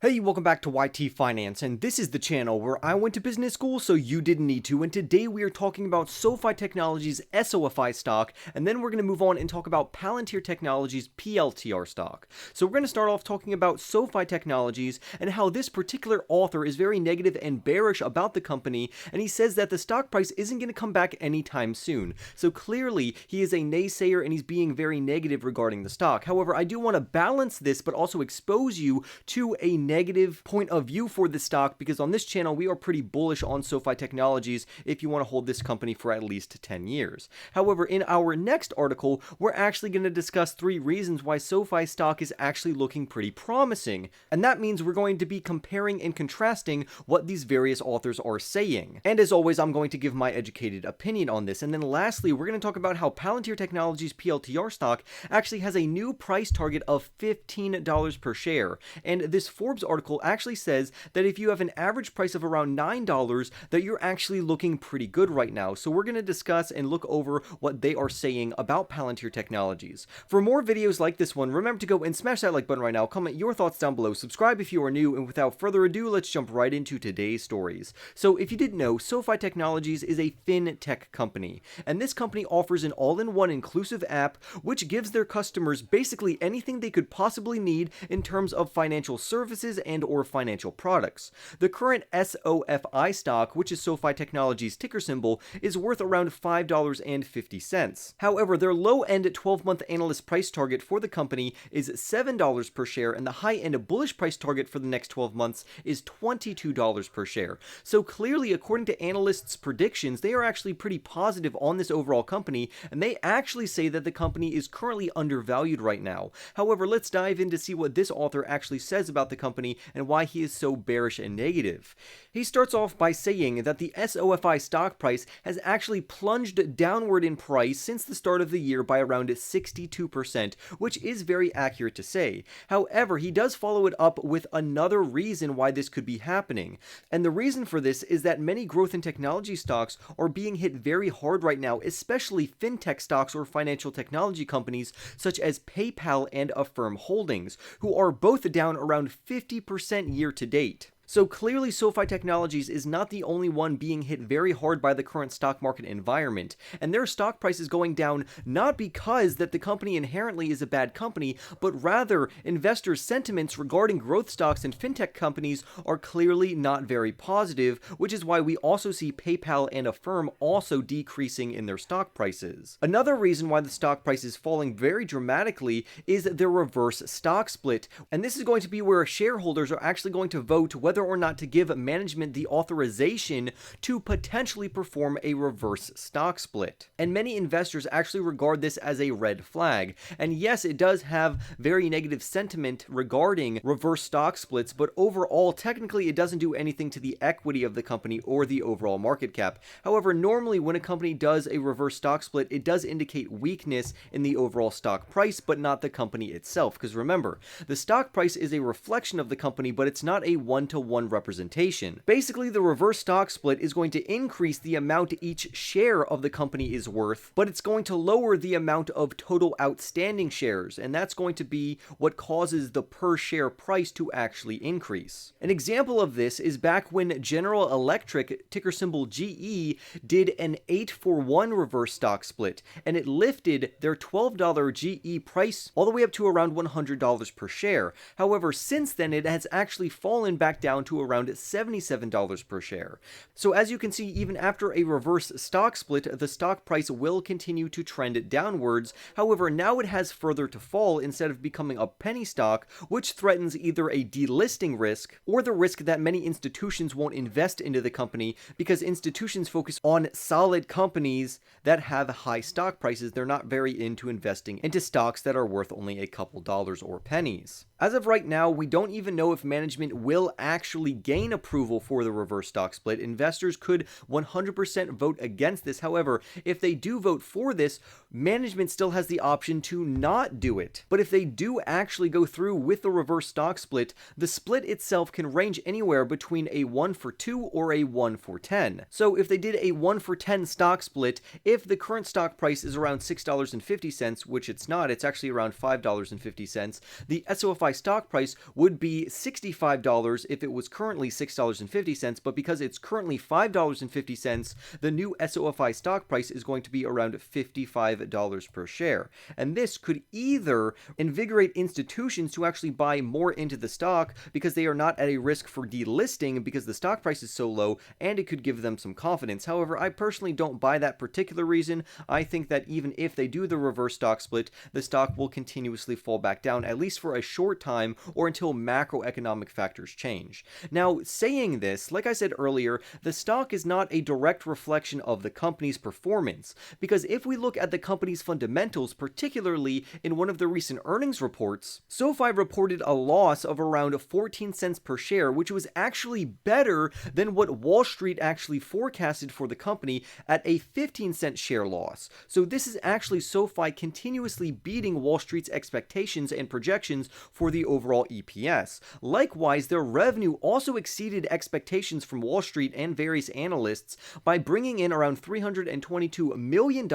Hey, welcome back to YT Finance, and this is the channel where I went to business school so you didn't need to, and today we are talking about SOFI Technologies SOFI stock, and then we're going to move on and talk about Palantir Technologies PLTR stock. So we're going to start off talking about SOFI Technologies and how this particular author is very negative and bearish about the company, and he says that the stock price isn't going to come back anytime soon. So clearly, he is a naysayer and he's being very negative regarding the stock. However, I do want to balance this, but also expose you to a negative point of view for the stock, because on this channel we are pretty bullish on SOFI Technologies if you want to hold this company for at least 10 years. However, in our next article, we're actually going to discuss 3 reasons why SOFI stock is actually looking pretty promising, and that means we're going to be comparing and contrasting what these various authors are saying. And as always, I'm going to give my educated opinion on this. And then lastly, we're going to talk about how Palantir Technologies PLTR stock actually has a new price target of $15 per share, and this Forbes article actually says that if you have an average price of around $9, that you're actually looking pretty good right now. So we're going to discuss and look over what they are saying about Palantir Technologies. For more videos like this one, remember to go and smash that like button right now, comment your thoughts down below, subscribe if you are new, and without further ado, let's jump right into today's stories. So if you didn't know, SOFI Technologies is a fintech company, and this company offers an all-in-one inclusive app which gives their customers basically anything they could possibly need in terms of financial services and or financial products. The current SOFI stock, which is SOFI Technologies ticker symbol, is worth around $5.50. However, their low-end 12-month analyst price target for the company is $7 per share, and the high-end bullish price target for the next 12 months is $22 per share. So clearly, according to analysts' predictions, they are actually pretty positive on this overall company, and they actually say that the company is currently undervalued right now. However, let's dive in to see what this author actually says about the company and why he is so bearish and negative. He starts off by saying that the SOFI stock price has actually plunged downward in price since the start of the year by around 62%, which is very accurate to say. However, he does follow it up with another reason why this could be happening. And the reason for this is that many growth and technology stocks are being hit very hard right now, especially fintech stocks or financial technology companies such as PayPal and Affirm Holdings, who are both down around 50% year to date. So clearly, SOFI Technologies is not the only one being hit very hard by the current stock market environment, and their stock price is going down not because that the company inherently is a bad company, but rather investors' sentiments regarding growth stocks and fintech companies are clearly not very positive, which is why we also see PayPal and Affirm also decreasing in their stock prices. Another reason why the stock price is falling very dramatically is their reverse stock split, and this is going to be where shareholders are actually going to vote whether or not to give management the authorization to potentially perform a reverse stock split. And many investors actually regard this as a red flag. And yes, it does have very negative sentiment regarding reverse stock splits, but overall, technically, it doesn't do anything to the equity of the company or the overall market cap. However, normally when a company does a reverse stock split, it does indicate weakness in the overall stock price, but not the company itself. Because remember, the stock price is a reflection of the company, but it's not a one-to-one representation. Basically, the reverse stock split is going to increase the amount each share of the company is worth, but it's going to lower the amount of total outstanding shares, and that's going to be what causes the per share price to actually increase. An example of this is back when General Electric, ticker symbol GE, did an 8-for-1 reverse stock split, and it lifted their $12 GE price all the way up to around $100 per share. However, since then, it has actually fallen back down to around $77 per share. So as you can see, even after a reverse stock split, the stock price will continue to trend downwards. However, now it has further to fall instead of becoming a penny stock, which threatens either a delisting risk or the risk that many institutions won't invest into the company, because institutions focus on solid companies that have high stock prices. They're not very into investing into stocks that are worth only a couple dollars or pennies. As of right now, we don't even know if management will actually gain approval for the reverse stock split. Investors could 100% vote against this. However, if they do vote for this, management still has the option to not do it. But if they do actually go through with the reverse stock split, the split itself can range anywhere between a 1-for-2 or a 1-for-10. So if they did a 1-for-10 stock split, if the current stock price is around $6.50, which it's not, it's actually around $5.50, the SOFI SOFI stock price would be $65 if it was currently $6.50, but because it's currently $5.50, the new SOFI stock price is going to be around $55 per share. And this could either invigorate institutions to actually buy more into the stock because they are not at a risk for delisting because the stock price is so low, and it could give them some confidence. However, I personally don't buy that particular reason. I think that even if they do the reverse stock split, the stock will continuously fall back down, at least for a short time or until macroeconomic factors change. Now, saying this, like I said earlier, the stock is not a direct reflection of the company's performance, because if we look at the company's fundamentals, particularly in one of the recent earnings reports, SoFi reported a loss of around 14 cents per share, which was actually better than what Wall Street actually forecasted for the company at a 15-cent share loss. So this is actually SoFi continuously beating Wall Street's expectations and projections for the overall EPS. Likewise, their revenue also exceeded expectations from Wall Street and various analysts by bringing in around $322 million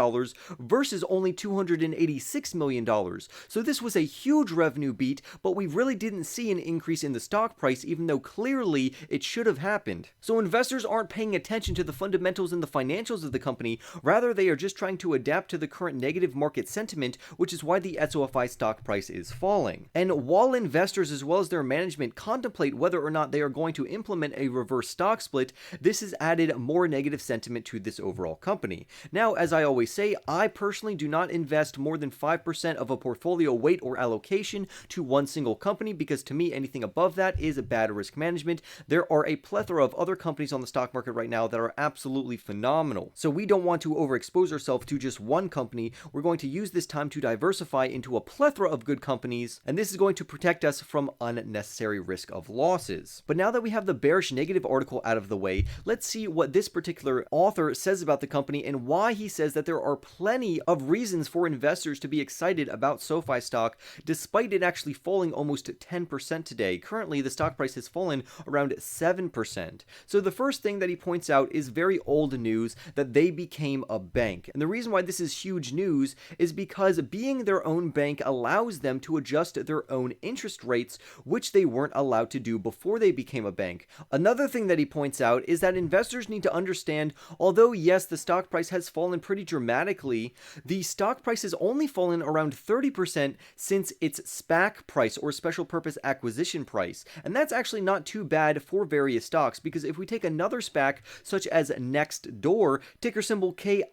versus only $286 million. So this was a huge revenue beat, but we really didn't see an increase in the stock price, even though clearly it should have happened. So investors aren't paying attention to the fundamentals and the financials of the company, rather they are just trying to adapt to the current negative market sentiment, which is why the SOFI stock price is falling. And while investors as well as their management contemplate whether or not they are going to implement a reverse stock split, this has added more negative sentiment to this overall company. Now, as I always say, I personally do not invest more than 5% of a portfolio weight or allocation to one single company, because to me anything above that is a bad risk management. There are a plethora of other companies on the stock market right now that are absolutely phenomenal. So we don't want to overexpose ourselves to just one company. We're going to use this time to diversify into a plethora of good companies, and this is going to protect us from unnecessary risk of losses. But now that we have the bearish negative article out of the way, let's see what this particular author says about the company and why he says that there are plenty of reasons for investors to be excited about SoFi stock, despite it actually falling almost 10% today. Currently, the stock price has fallen around 7%. So the first thing that he points out is very old news, that they became a bank. And the reason why this is huge news is because being their own bank allows them to adjust their own interest rates, which they weren't allowed to do before they became a bank. Another thing that he points out is that investors need to understand, although yes, the stock price has fallen pretty dramatically, the stock price has only fallen around 30% since its SPAC price, or special purpose acquisition price. And that's actually not too bad for various stocks, because if we take another SPAC such as Nextdoor, ticker symbol KIND,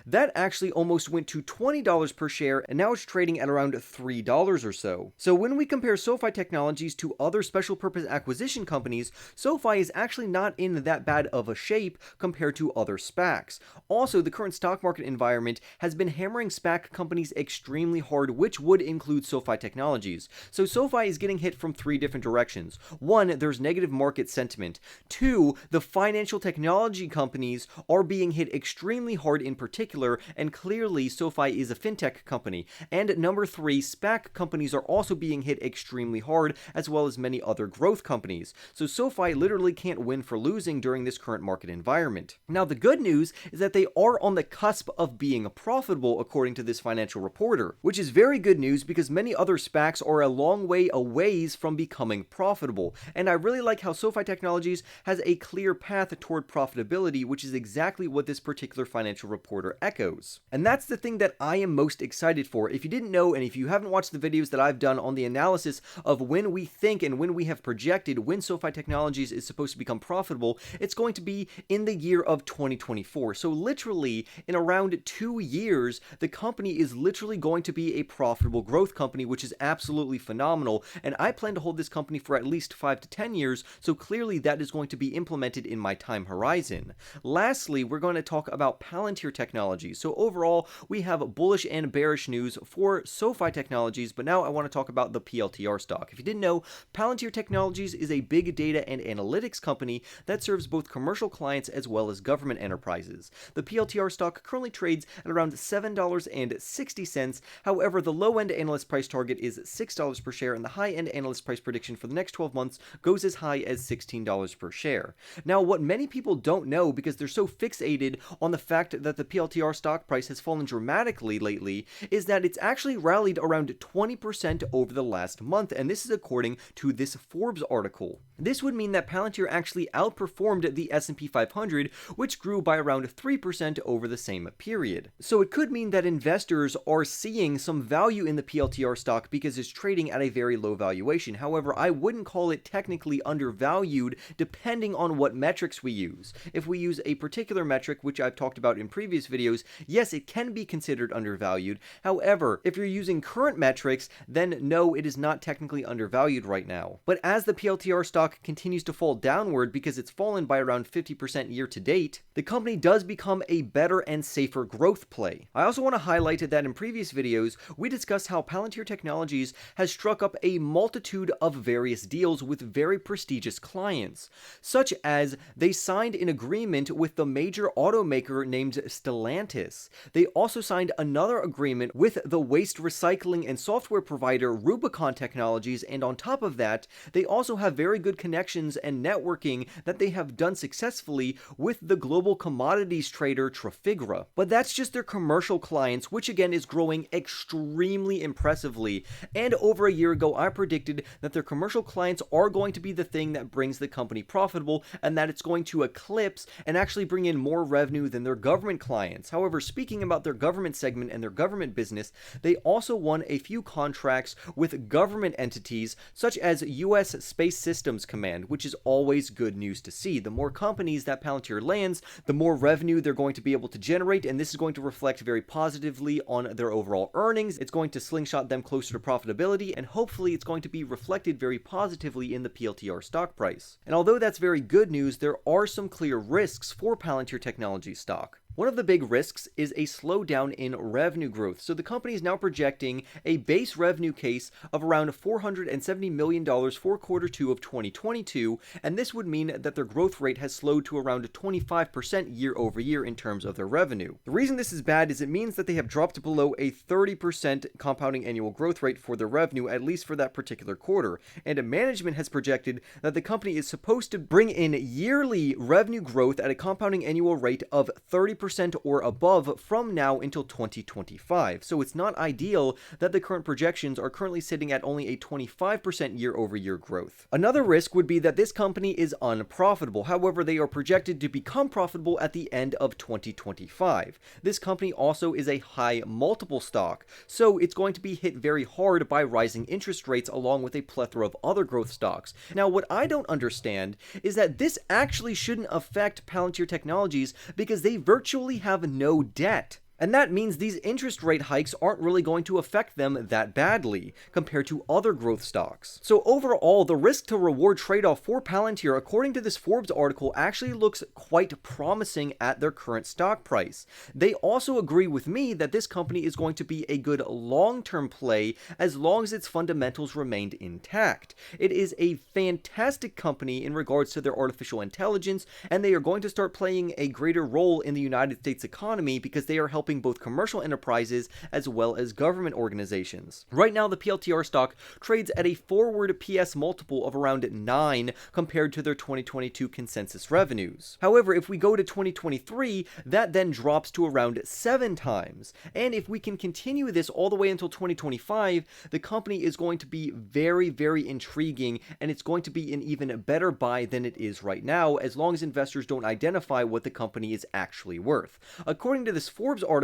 that actually almost went to $20 per share, and now it's trading at around $3 or so. So when we compare SoFi Technologies to other special purpose acquisition companies, SoFi is actually not in that bad of a shape compared to other SPACs. Also, the current stock market environment has been hammering SPAC companies extremely hard, which would include SoFi Technologies. So SoFi is getting hit from three different directions. One, there's negative market sentiment. Two, the financial technology companies are being hit extremely hard in particular, and clearly SoFi is a fintech company. And number three, SPAC companies are also being hit extremely hard, as well as many other growth companies. So SoFi literally can't win for losing during this current market environment. Now, the good news is that they are on the cusp of being profitable, according to this financial reporter, which is very good news because many other SPACs are a long way away from becoming profitable. And I really like how SoFi Technologies has a clear path toward profitability, which is exactly what this particular financial reporter echoes. And that's the thing that I am most excited for. If you didn't know, and if you haven't watched the videos that I've done on the analysis of when we think and when we have projected when SoFi Technologies is supposed to become profitable, it's going to be in the year of 2024. So literally in around 2 years, the company is literally going to be a profitable growth company, which is absolutely phenomenal. And I plan to hold this company for at least 5 to 10 years. So clearly that is going to be implemented in my time horizon. Lastly, we're going to talk about Palantir Technologies. So overall, we have bullish and bearish news for SoFi Technologies, but now I want to talk about the PLTR stock. If you didn't know, Palantir Technologies is a big data and analytics company that serves both commercial clients as well as government enterprises. The PLTR stock currently trades at around $7.60. However, the low-end analyst price target is $6 per share, and the high-end analyst price prediction for the next 12 months goes as high as $16 per share. Now, what many people don't know, because they're so fixated on the fact that the PLTR stock price has fallen dramatically lately, is that it's actually rallied around 20% 30% over the last month, and this is according to this Forbes article. This would mean that Palantir actually outperformed the S&P 500, which grew by around 3% over the same period. So it could mean that investors are seeing some value in the PLTR stock because it's trading at a very low valuation. However, I wouldn't call it technically undervalued depending on what metrics we use. If we use a particular metric, which I've talked about in previous videos, yes, it can be considered undervalued. However, if you're using current metrics, then no, it is not technically undervalued right now. But as the PLTR stock continues to fall downward because it's fallen by around 50% year to date, the company does become a better and safer growth play. I also want to highlight that in previous videos, we discussed how Palantir Technologies has struck up a multitude of various deals with very prestigious clients, such as they signed an agreement with the major automaker named Stellantis. They also signed another agreement with the waste recycling and software provider Rubicon Technologies, and on top of that, they also have very good connections and networking that they have done successfully with the global commodities trader Trafigura. But that's just their commercial clients, which again is growing extremely impressively. And over a year ago, I predicted that their commercial clients are going to be the thing that brings the company profitable, and that it's going to eclipse and actually bring in more revenue than their government clients. However, speaking about their government segment and their government business, they also won a few contracts with government entities such as US Space Systems Command, which is always good news to see. The more companies that Palantir lands, the more revenue they're going to be able to generate, and this is going to reflect very positively on their overall earnings. It's going to slingshot them closer to profitability, and hopefully it's going to be reflected very positively in the PLTR stock price. And although that's very good news, there are some clear risks for Palantir Technologies stock. One of the big risks is a slowdown in revenue growth. So the company is now projecting a base revenue case of around $470 million for Q2 of 2022, and this would mean that their growth rate has slowed to around 25% year over year in terms of their revenue. The reason this is bad is it means that they have dropped below a 30% compounding annual growth rate for their revenue, at least for that particular quarter. And management has projected that the company is supposed to bring in yearly revenue growth at a compounding annual rate of 30% or above from now until 2025. So it's not ideal that the current projections are currently sitting at only a 25% year-over-year growth. Another risk would be that this company is unprofitable. However, they are projected to become profitable at the end of 2025. This company also is a high multiple stock, so it's going to be hit very hard by rising interest rates along with a plethora of other growth stocks. Now, what I don't understand is that this actually shouldn't affect Palantir Technologies because they virtually have no debt. And that means these interest rate hikes aren't really going to affect them that badly compared to other growth stocks. So overall, the risk to reward trade-off for Palantir, according to this Forbes article, actually looks quite promising at their current stock price. They also agree with me that this company is going to be a good long-term play as long as its fundamentals remained intact. It is a fantastic company in regards to their artificial intelligence, and they are going to start playing a greater role in the United States economy because they are helping both commercial enterprises as well as government organizations. Right now, the PLTR stock trades at a forward PS multiple of around 9 compared to their 2022 consensus revenues. However, if we go to 2023, that then drops to around 7 times. And if we can continue this all the way until 2025, the company is going to be very, very intriguing, and it's going to be an even better buy than it is right now, as long as investors don't identify what the company is actually worth. According to this Forbes article,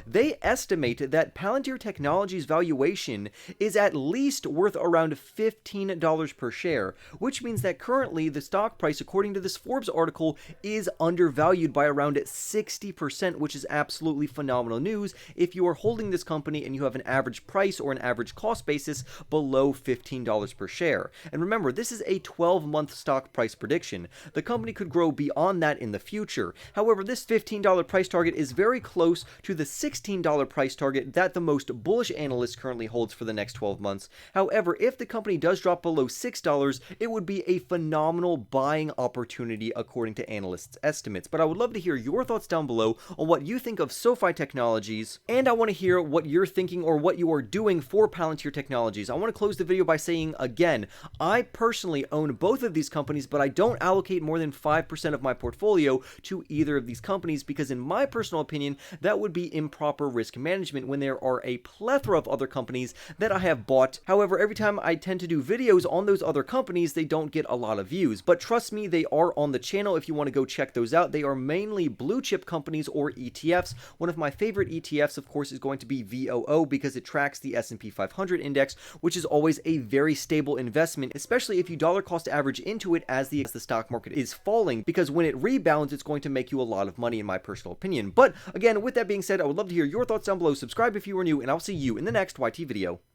they estimate that Palantir Technologies valuation is at least worth around $15 per share, which means that currently the stock price, according to this Forbes article, is undervalued by around 60%, which is absolutely phenomenal news if you are holding this company and you have an average price or an average cost basis below $15 per share. And remember, this is a 12-month stock price prediction. The company could grow beyond that in the future. However, this $15 price target is very close to the $16 price target that the most bullish analyst currently holds for the next 12 months. However, if the company does drop below $6, it would be a phenomenal buying opportunity according to analysts' estimates. But I would love to hear your thoughts down below on what you think of SOFI Technologies, and I want to hear what you're thinking or what you are doing for Palantir Technologies. I want to close the video by saying again, I personally own both of these companies, but I don't allocate more than 5% of my portfolio to either of these companies because in my personal opinion, that would would be improper risk management when there are a plethora of other companies that I have bought. However, every time I tend to do videos on those other companies, they don't get a lot of views. But trust me, they are on the channel if you want to go check those out. They are mainly blue chip companies or ETFs. One of my favorite ETFs, of course, is going to be VOO because it tracks the S&P 500 index, which is always a very stable investment, especially if you dollar cost average into it as the stock market is falling, because when it rebounds, it's going to make you a lot of money in my personal opinion. But again, with that being said, I would love to hear your thoughts down below. Subscribe if you are new, and I'll see you in the next YT video.